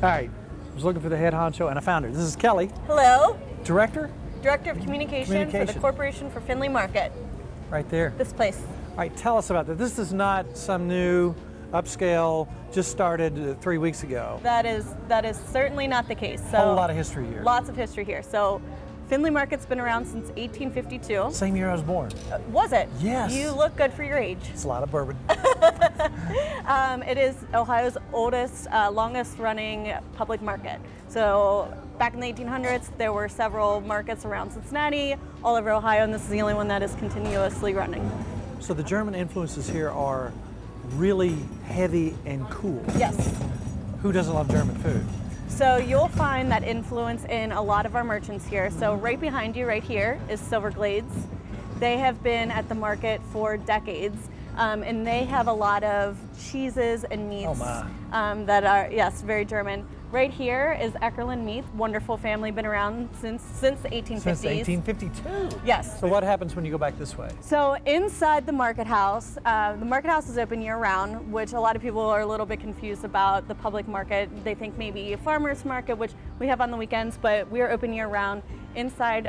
All right, I was looking for the head honcho and I found her. This is Kelly. Hello. Director? Director of Communication for the Corporation for Findlay Market. Right there. This place. All right, tell us about that. This is not some new upscale, just started 3 weeks ago. That is certainly not the case. So A whole lot of history here. Lots of history here. So Findlay Market's been around since 1852. Same year I was born. Was it? Yes. You look good for your age. It's a lot of bourbon. It is Ohio's oldest, longest running public market. So back in the 1800s, there were several markets around Cincinnati, all over Ohio, and this is the only one that is continuously running. So the German influences here are really heavy and cool. Yes. Who doesn't love German food? So you'll find that influence in a lot of our merchants here. So right behind you, right here, is Silverglades. They have been at the market for decades, and they have a lot of cheeses and meats that are, yes, very German. Right here is Eckerlin Meats, wonderful family, been around since the 1850s. Since 1852? Yes. So what happens when you go back this way? So inside the market house is open year round, which a lot of people are a little bit confused about the public market. They think maybe a farmer's market, which we have on the weekends, but we are open year round. Inside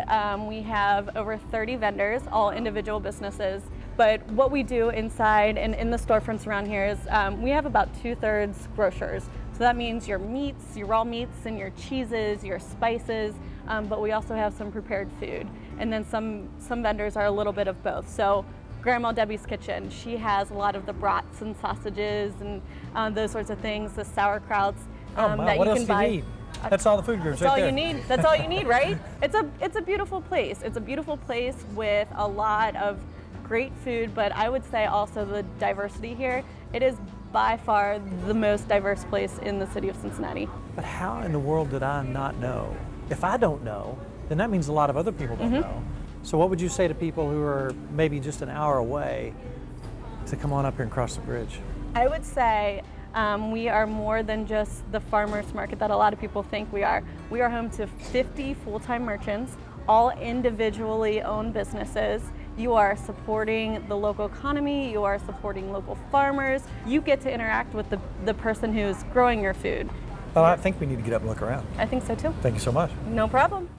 we have over 30 vendors, all individual businesses. But what we do inside and in the storefronts around here is we have about 2/3 grocers. So that means your meats, your raw meats, and your cheeses, your spices, but we also have some prepared food. And then some vendors are a little bit of both. So Grandma Debbie's Kitchen, she has a lot of the brats and sausages and those sorts of things, the sauerkrauts that what you else can do buy. you need? That's all the food groups That's right all there. you need. That's all you need, right? It's a beautiful place. It's a beautiful place with a lot of great food, but I would say also the diversity here. It is by far the most diverse place in the city of Cincinnati. But how in the world did I not know? If I don't know, then that means a lot of other people don't know. So what would you say to people who are maybe just an hour away to come on up here and cross the bridge? I would say we are more than just the farmers market that a lot of people think we are. We are home to 50 full-time merchants, all individually owned businesses. You are supporting the local economy, you are supporting local farmers. You get to interact with the person who's growing your food. Well, I think we need to get up and look around. I think so too. Thank you so much. No problem.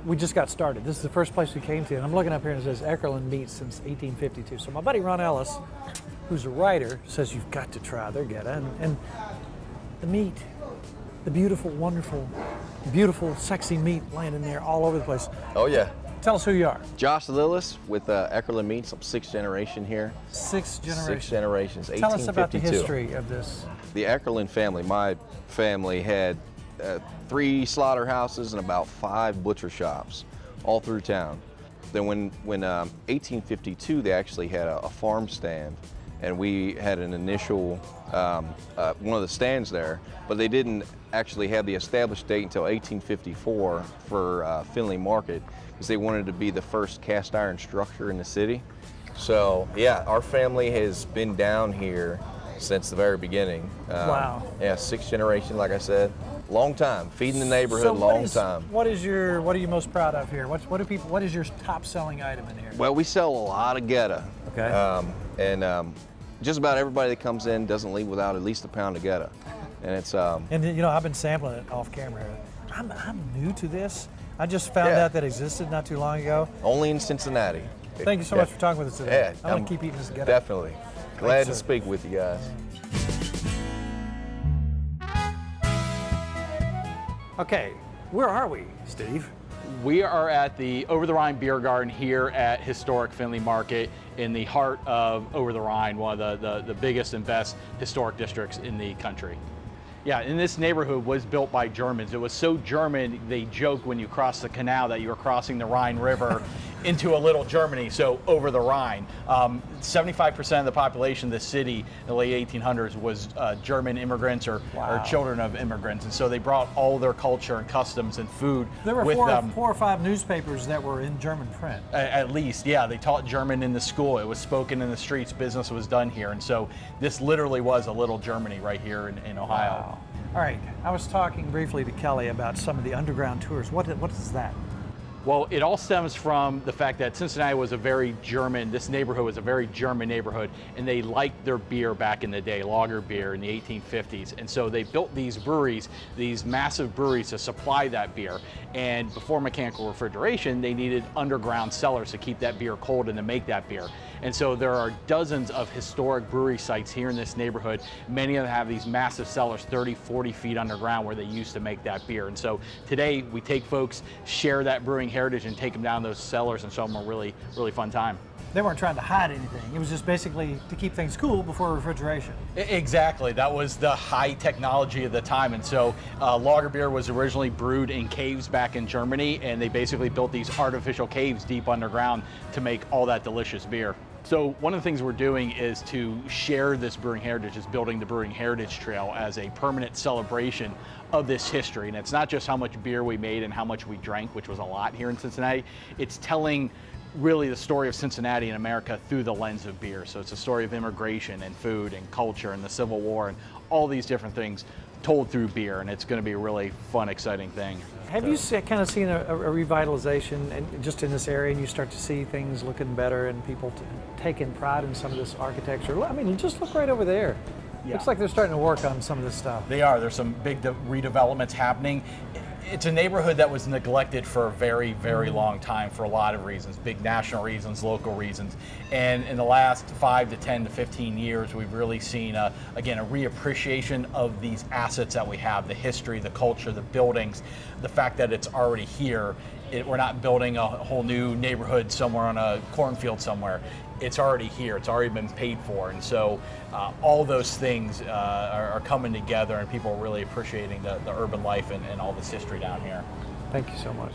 We just got started. This is the first place we came to, and I'm looking up here and it says Eckerlin Meats since 1852. So my buddy Ron Ellis, who's a writer, says you've got to try their Geta. And the meat, the beautiful, wonderful, beautiful, sexy meat laying in there all over the place. Oh yeah. Tell us who you are. Josh Lillis with Eckerlin Meats. I'm sixth generation here. Sixth generation. Six generations, Tell 1852. us about the history of this. The Eckerlin family, my family had 3 slaughterhouses and about 5 butcher shops all through town. Then when 1852, they actually had a farm stand, and we had an initial, one of the stands there, but they didn't actually have the established date until 1854 for Findlay Market, because they wanted to be the first cast iron structure in the city. So yeah, our family has been down here since the very beginning. Wow. Yeah, 6th generation, like I said. Long time, feeding the neighborhood, time. What are you most proud of here? What is your top selling item in here? Well, we sell a lot of Geta. Okay. And just about everybody that comes in doesn't leave without at least a pound of Geta. And it's and you know, I've been sampling it off camera. I'm new to this. I just found out that it existed not too long ago. Only in Cincinnati. Thank you so much for talking with us today. Yeah, I'm gonna keep eating this Geta. Definitely. Glad to sir. speak with you guys. Okay, where are we, Steve? We are at the Over the Rhine Beer Garden here at historic Findlay Market in the heart of Over the Rhine, one of the biggest and best historic districts in the country. Yeah, and this neighborhood was built by Germans. It was so German, they joke when you cross the canal that you were crossing the Rhine River into a little Germany, so over the Rhine. 75% of the population of the city in the late 1800s was German immigrants or children of immigrants, and so they brought all their culture and customs and food with them. 4 or 5 newspapers that were in German print. At least, yeah. They taught German in the school. It was spoken in the streets. Business was done here, and so this literally was a little Germany right here in Ohio. Wow. All right, I was talking briefly to Kelly about some of the underground tours. What is that? Well, it all stems from the fact that Cincinnati was a very German, this neighborhood was a very German neighborhood, and they liked their beer back in the day, lager beer in the 1850s. And so they built these breweries, these massive breweries to supply that beer. And before mechanical refrigeration, they needed underground cellars to keep that beer cold and to make that beer. And so there are dozens of historic brewery sites here in this neighborhood. Many of them have these massive cellars, 30, 40 feet underground, where they used to make that beer. And so today we take folks, share that brewing heritage, and take them down those cellars and show them a really, really fun time. They weren't trying to hide anything. It was just basically to keep things cool before refrigeration. Exactly. That was the high technology of the time. And so lager beer was originally brewed in caves back in Germany, and they basically built these artificial caves deep underground to make all that delicious beer. So one of the things we're doing is to share this brewing heritage, is building the Brewing Heritage Trail as a permanent celebration of this history. And it's not just how much beer we made and how much we drank, which was a lot here in Cincinnati. It's telling really the story of Cincinnati and America through the lens of beer. So it's a story of immigration and food and culture and the Civil War and all these different things told through beer, and it's going to be a really fun, exciting thing. Have you kind of seen a revitalization and just in this area, and you start to see things looking better and people taking pride in some of this architecture? I mean, just look right over there. Yeah. Looks like they're starting to work on some of this stuff. They are. There's some big redevelopments happening. It's a neighborhood that was neglected for a very, very long time for a lot of reasons, big national reasons, local reasons. And in the last 5 to 10 to 15 years, we've really seen, again, a reappreciation of these assets that we have, the history, the culture, the buildings, the fact that it's already here. We're not building a whole new neighborhood somewhere on a cornfield somewhere. It's already here. It's already been paid for. And so all those things are coming together, and people are really appreciating the urban life and all this history down here. Thank you so much.